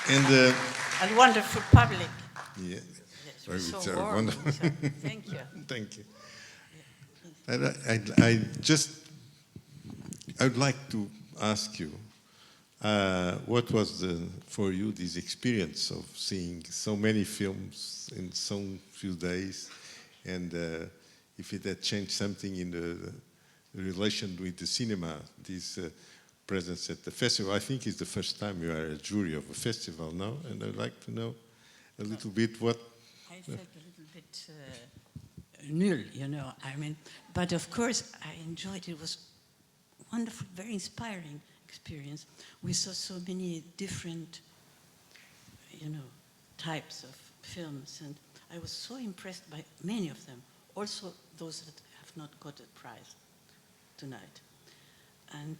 And And wonderful public. yeah, Yes, we're so it's warm. wonderful. So, thank you. Thank you. Please. And I would like to ask you, what was for you this experience of seeing so many films in so few days, and if it had changed something in the relation with the cinema, this presence at the festival? I think it's the first time you are a jury of a festival now, and I'd like to know a little bit what. I felt a little bit null, you know. I mean, but of course I enjoyed it. It was wonderful, very inspiring experience. We saw so many different, you know, types of films, and I was so impressed by many of them. Also, those that have not got a prize tonight. And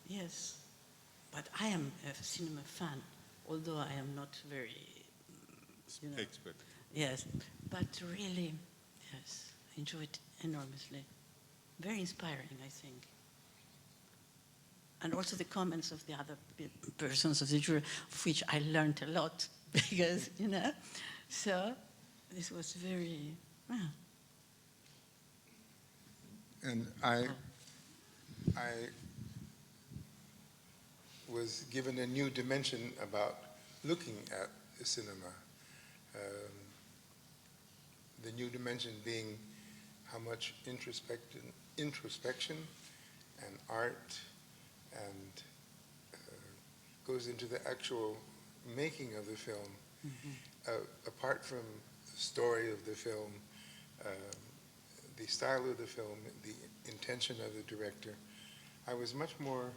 yes, but I am a cinema fan, although I am not very, you know, Expert. yes, but really, yes, I enjoyed it enormously. Very inspiring, I think. And also the comments of the other persons of the jury, of which I learned a lot, because, you know, so this was very, well. And I was given a new dimension about looking at cinema. The new dimension being how much introspection and art and goes into the actual making of the film. Apart from the story of the film, the style of the film, the intention of the director, I was much more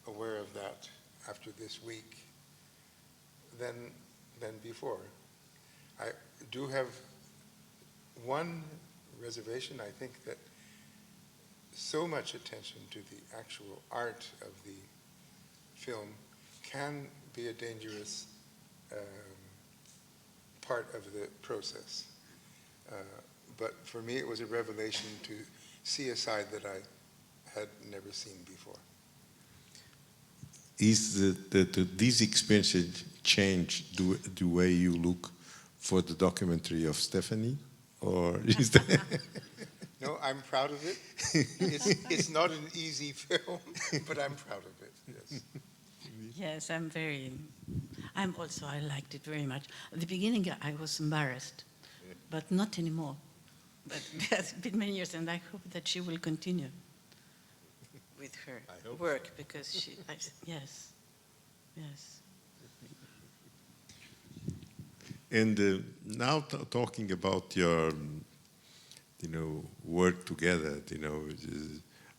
aware of that after this week than before. I do have one reservation. I think that so much attention to the actual art of the film can be a dangerous part of the process. But for me, it was a revelation to see a side that I had never seen before. Is this experience changed the way you look for the documentary of Stephanie, or is that? No, I'm proud of it. It's not an easy film, but I'm proud of it, yes. Yes, I liked it very much. At the beginning, I was embarrassed, but not anymore. But it has been many years, and I hope that she will continue with her work, because yes. And now talking about your, work together,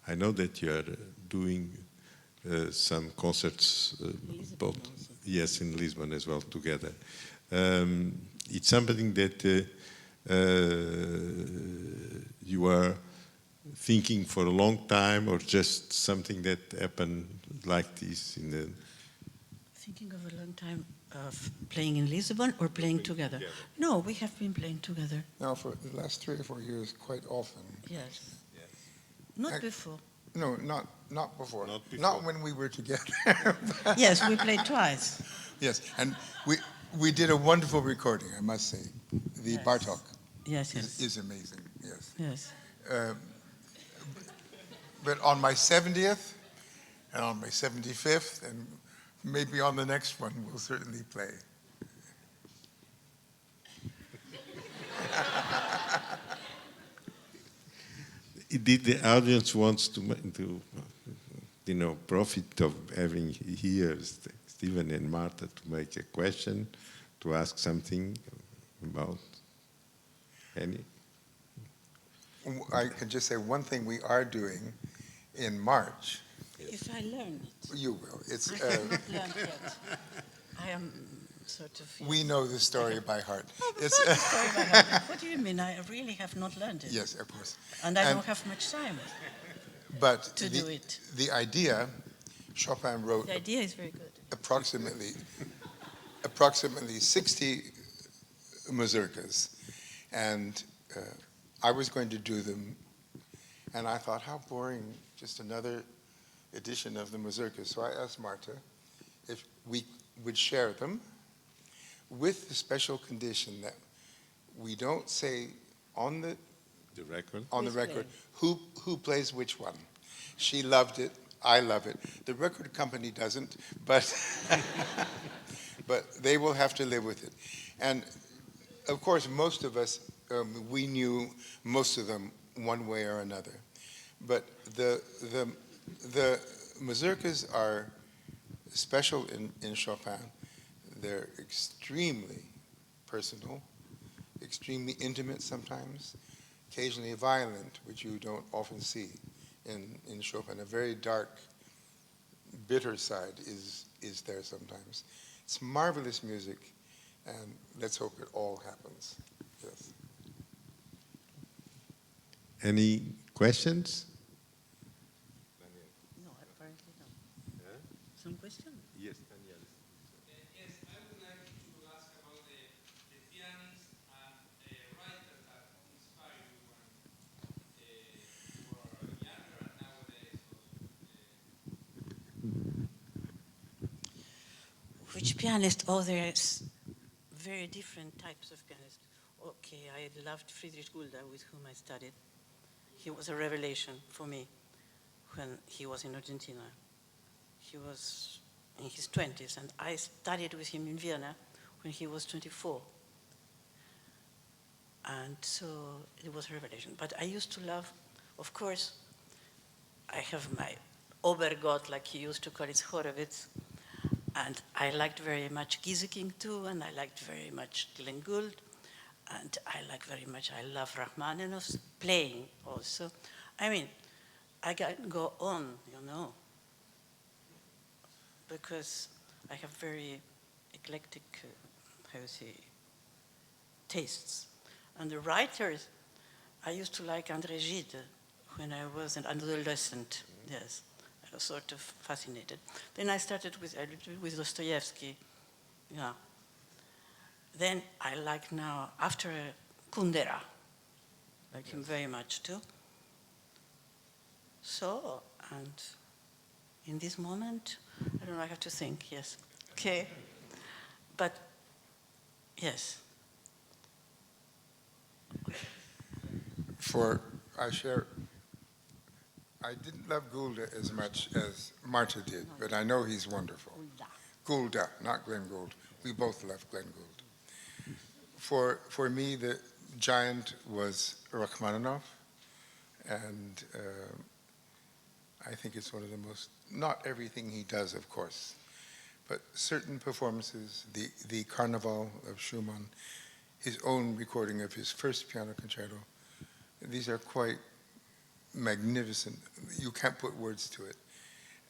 I know that you are doing some concerts, both, yes, in Lisbon as well, together. It's something that you are thinking for a long time, or just something that happened like this in the... Thinking of a long time of playing in Lisbon or playing together? No, we have been playing together. Now, for the last 3 or 4 years, quite often. Yes. Not before. No, not before. Not before. Not when we were together. Yes, we played twice. Yes, and we did a wonderful recording, I must say. The Yes. Bartok Yes. is amazing, yes. Yes. But on my 70th and on my 75th and maybe on the next one, we'll certainly play. Did the audience wants to profit of having here Stephen and Marta to make a question, to ask something about any? I can just say one thing we are doing in March. If I learn it. You will. It's. I have not learned yet. I am sort of. We know the story by heart. Oh, but not the story by heart. What do you mean? I really have not learned it. Yes, of course. And I don't have much time. But to do it. The idea, Chopin wrote. The idea is very good. Approximately 60 mazurkas, and I was going to do them, and I thought, how boring, just another edition of the mazurkas. So I asked Marta if we would share them, with the special condition that we don't say on the record. who plays which one. She loved it, I love it. The record company doesn't, but but they will have to live with it. And of course, most of us, we knew most of them one way or another. But the mazurkas are special in Chopin. They're extremely personal, extremely intimate sometimes, occasionally violent, which you don't often see in Chopin. A very dark, bitter side is there sometimes. It's marvelous music, and let's hope it all happens. Yes. Any questions? No, apparently not. Some question? Yes, Daniel. Yes, I would like to ask about the pianists and writers that inspire you when you were younger and nowadays also. Which pianist? Oh, there's very different types of pianists. Okay, I loved Friedrich Gulda, with whom I studied. He was a revelation for me when he was in Argentina. He was in his 20s, and I studied with him in Vienna when he was 24. And so it was a revelation. But I used to love, of course, I have my Obergott, like he used to call it, Horowitz. And I liked very much Gieseking too, and I liked very much Glenn Gould. And I love Rachmaninoff's playing also. I mean, I can go on, because I have very eclectic, tastes. And the writers, I used to like André Gide when I was an adolescent, yes. I was sort of fascinated. Then I started with Dostoevsky, yeah. Then I like now, after Kundera, like him very much too. So, and in this moment, I don't know, I have to think, yes. Okay. But, yes. I didn't love Gulda as much as Marta did, but I know he's wonderful. Gulda, not Glenn Gould. We both love Glenn Gould. For me, the giant was Rachmaninoff, and I think it's one of the most, not everything he does, of course, but certain performances, the Carnival of Schumann, his own recording of his first piano concerto, these are quite magnificent. You can't put words to it.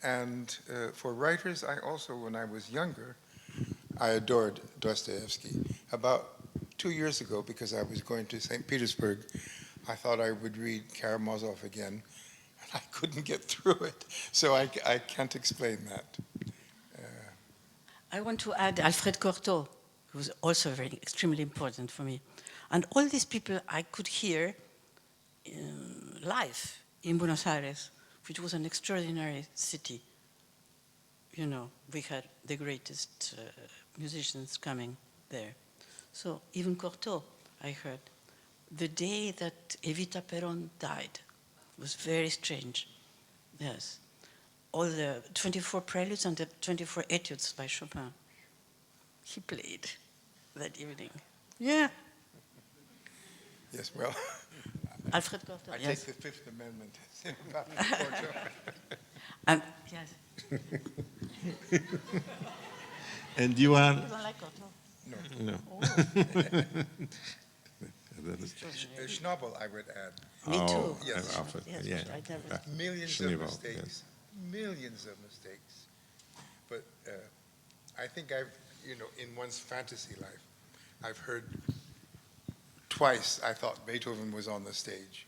And for writers, I also, when I was younger, I adored Dostoevsky. About 2 years ago, because I was going to St. Petersburg, I thought I would read Karamazov again, and I couldn't get through it. So I can't explain that. I want to add Alfred Cortot, who was also very extremely important for me. And all these people I could hear live in Buenos Aires, which was an extraordinary city. We had the greatest musicians coming there. So even Cortot, I heard. The day that Evita Peron died was very strange. Yes. All the 24 preludes and the 24 etudes by Chopin. He played that evening. Yeah. Yes, well, Alfred Cortot, I yes. take the Fifth Amendment. About Cortot. And, yes. And you are? You don't like Cortot? No. Oh. Schnabel, I would add. Me too. Yes. Alfred, Yes, yeah. I never. Millions Schnabel, of mistakes. Millions of mistakes. But I think in one's fantasy life, I've heard twice I thought Beethoven was on the stage.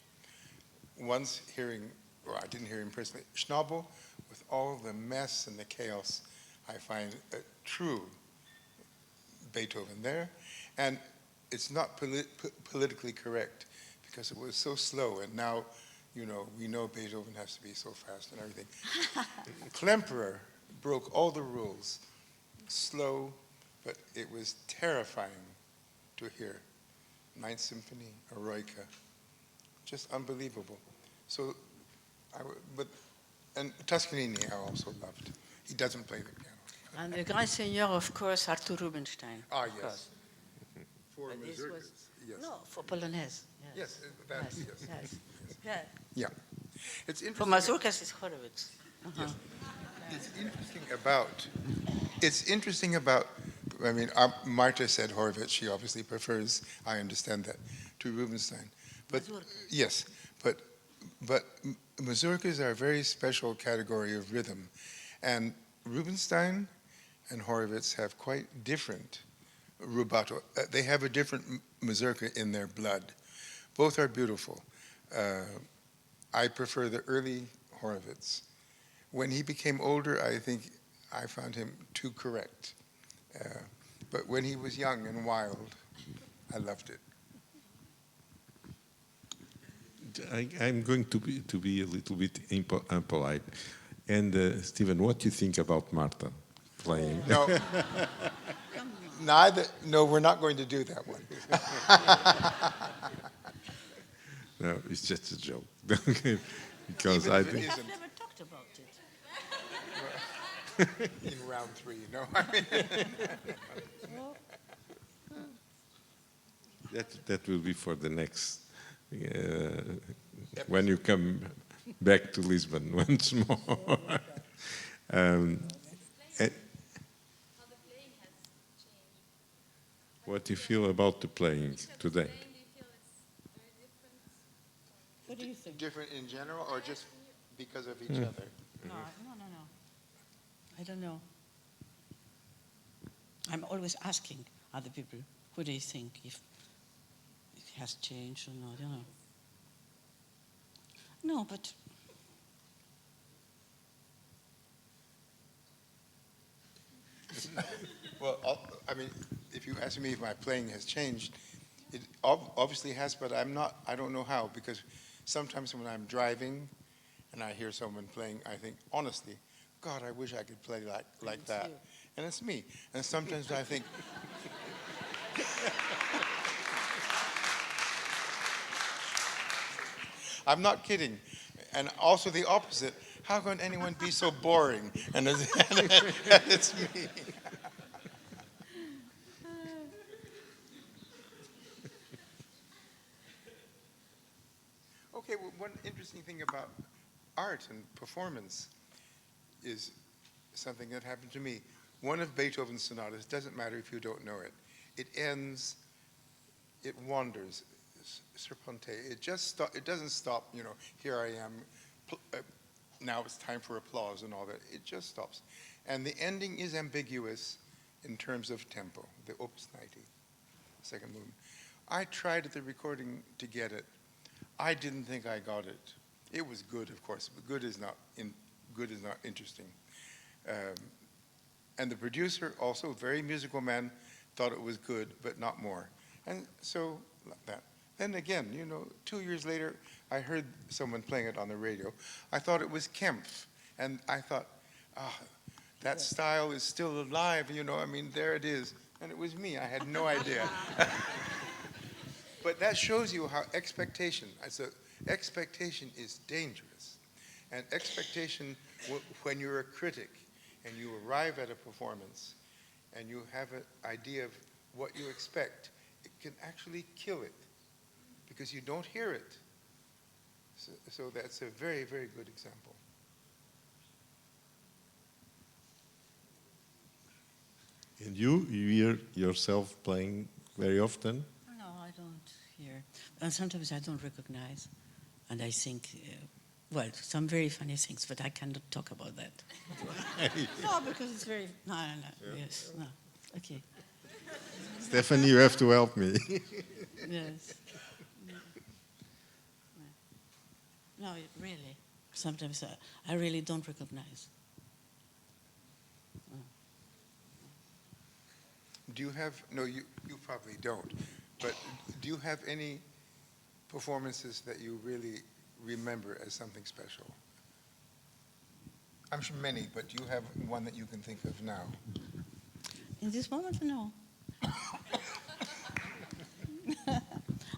Once I didn't hear him personally, Schnabel, with all the mess and the chaos, I find a true Beethoven there. And it's not politically correct because it was so slow, and now, we know Beethoven has to be so fast and everything. Klemperer broke all the rules slow, but it was terrifying to hear. Ninth Symphony, Eroica, just unbelievable. So, and Toscanini I also loved. He doesn't play the piano. And the Grand Seigneur, of course, Arthur Rubinstein. Ah, of yes. course. For But this mazurkas, was- yes. No, for Polonaise. Yes, that, Yes, yes. yes. Yeah. Yeah. It's For interesting. mazurkas, it's Horowitz. Uh-huh. It's interesting about, I mean, Marta said Horowitz, she obviously prefers, I understand that, to Rubinstein. But, Mazurka. yes, but mazurkas are a very special category of rhythm. And Rubinstein and Horowitz have quite different rubato. They have a different mazurka in their blood. Both are beautiful. I prefer the early Horowitz. When he became older, I think I found him too correct. But when he was young and wild, I loved it. I'm going to be a little bit impolite. And Stephen, what do you think about Marta playing? No, no, we're not going to do that one. No, it's just a joke. Because Even I if it think isn't. I've never talked about it. In round 3, no. I mean, that will be for the next, when you come back to Lisbon once more. And How the playing has changed. what do you feel about the playing today? Playing, do you feel it's very different? What do you think? different in general or just because of each other? No. I don't know. I'm always asking other people, who do you think, if it has changed or not, No, but Well, I mean, if you ask me if my playing has changed, it obviously has, but I don't know how, because sometimes when I'm driving and I hear someone playing, I think, honestly, God, I wish I could play like that. you. And it's me. And sometimes I think, I'm not kidding. And also the opposite. How can anyone be so boring? And it's me. Okay, well, one interesting thing about art and performance is something that happened to me. One of Beethoven's sonatas, doesn't matter if you don't know it, it ends, it wanders, serpente. It doesn't stop, here I am, now it's time for applause and all that. It just stops. And the ending is ambiguous in terms of tempo, the Opus 90, second movement. I tried at the recording to get it. I didn't think I got it. It was good, of course, but good is not interesting. And the producer, also a very musical man, thought it was good, but not more. And so that. Then again, 2 years later, I heard someone playing it on the radio. I thought it was Kempf, and I thought, that style is still alive. There it is, and it was me. I had no idea. But that shows you how expectation is dangerous. And expectation, when you're a critic and you arrive at a performance and you have an idea of what you expect, it can actually kill it because you don't hear it. So that's a very, very good example. And you hear yourself playing very often? No, I don't hear. And sometimes I don't recognize. And I think, some very funny things, but I cannot talk about that. No, because it's very... No. Yes, no. Okay. Stephanie, you have to help me. Yes. No, really. Sometimes I really don't recognize. Do you have, no, you probably don't, but do you have any performances that you really remember as something special? I'm sure many, but do you have one that you can think of now? In this moment, no.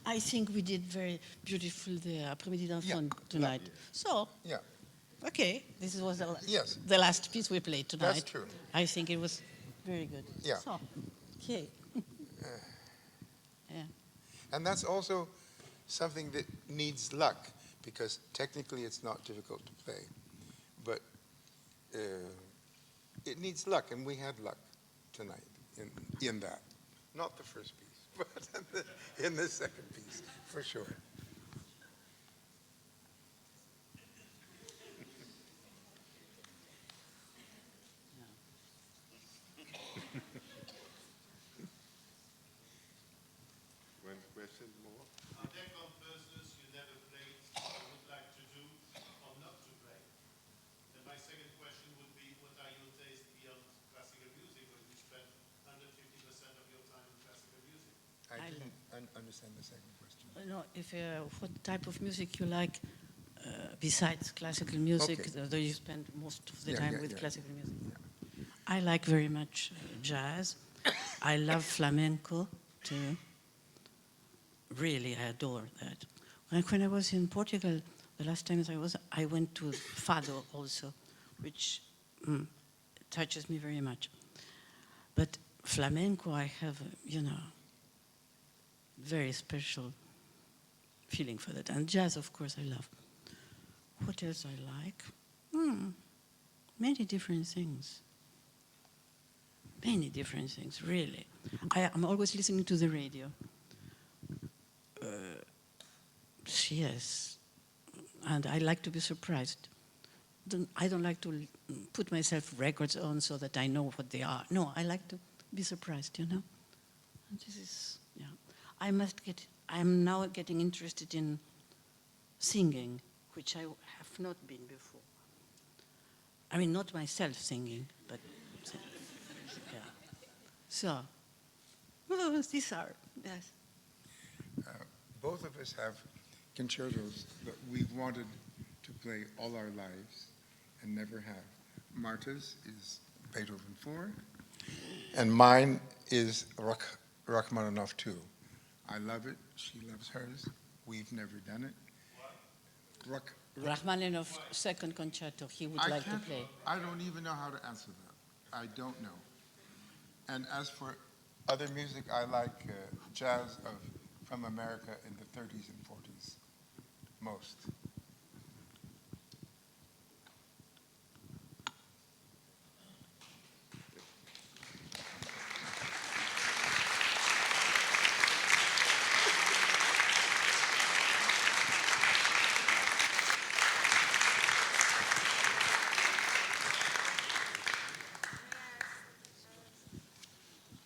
I think we did very beautiful the après-midi d'enfant tonight. lovely. So, Yeah, okay, this was Yes. the last piece we played tonight. that's true. I think it was very good. Yeah. So, okay. Yeah. And that's also something that needs luck, because technically it's not difficult to play. But it needs luck, and we had luck tonight in that. Not the first piece, but in the second piece, for sure. One question more. Are there composers you never played or would like to do or not to play? Then my second question would be, what are your tastes beyond classical music, or you spend 150% of your time in classical music? I I didn't understand the second question. No, if what type of music you like besides classical music, Okay. though you spend most of the Yeah, time yeah, with yeah. classical music. I like very much jazz. I love flamenco too. Really, I adore that. When I was in Portugal, the last time I went to Fado also, which touches me very much. But flamenco, I have, very special feeling for that. And jazz, of course, I love. What else I like? Many different things. Many different things, really. I'm always listening to the radio. Yes. And I like to be surprised. I don't like to put myself records on so that I know what they are. No, I like to be surprised, And this is, I'm now getting interested in singing, which I have not been before. I mean, not myself singing, but yeah. So, these are, yes. Both of us have concertos that we've wanted to play all our lives and never have. Marta's is Beethoven 4, and mine is Rachmaninoff 2. I love it. She loves hers. We've never done it. Rachmaninoff's second concerto, he would like to play. I don't even know how to answer that. I don't know. And as for other music, I like jazz from America in the 30s and 40s, most.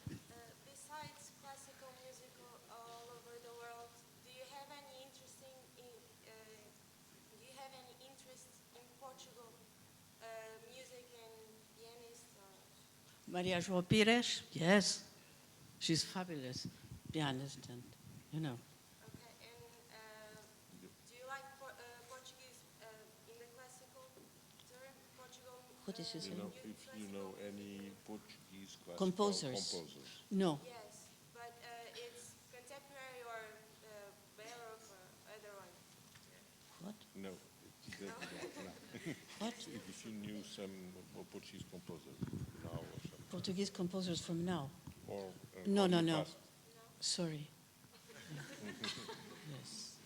Besides classical music all over the world, do you have any interest in Portugal music and pianists? Maria João Pires, yes. She's fabulous pianist, and Okay, and do you like Portuguese in the classical term? Portugal. What is his name? If you know any Portuguese classical Composers. No. Yes, but it's contemporary or baroque or other one. What? No, no. What? If you knew some Portuguese composers now or something. Portuguese composers from now? Or, No, or no, in the no. past. Sorry. Yes.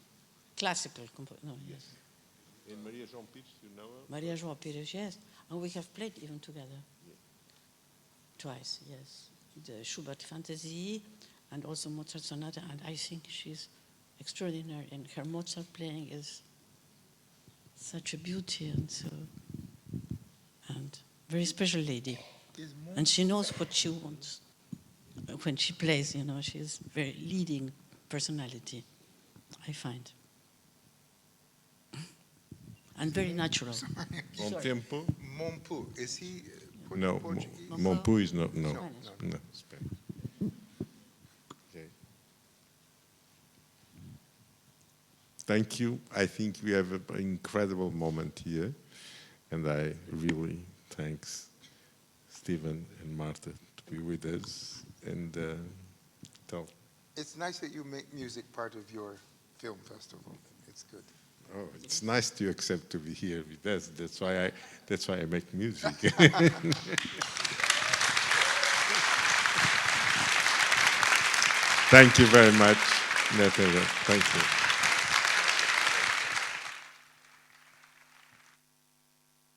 Classical no, yes. In Maria João Pires, you know her? Maria João Pires, yes. And we have played even together. Twice, yes. The Schubert Fantasy and also Mozart Sonata, and I think she's extraordinary, and her Mozart playing is such a beauty, and very special lady. And she knows what she wants when she plays, she's very leading personality, I find. And very natural. Bom Sorry. tempo? Monpu, is he No, Portuguese? Monpu is not, no, Spanish. no, Spanish. Okay. Thank you. I think we have an incredible moment here, and I really thanks Stephen and Marta to be with us and talk. It's nice that you make music part of your film festival. It's good. Oh, it's nice to accept to be here with us. That's why I make music. Thank you very much, Natalia. Thank you.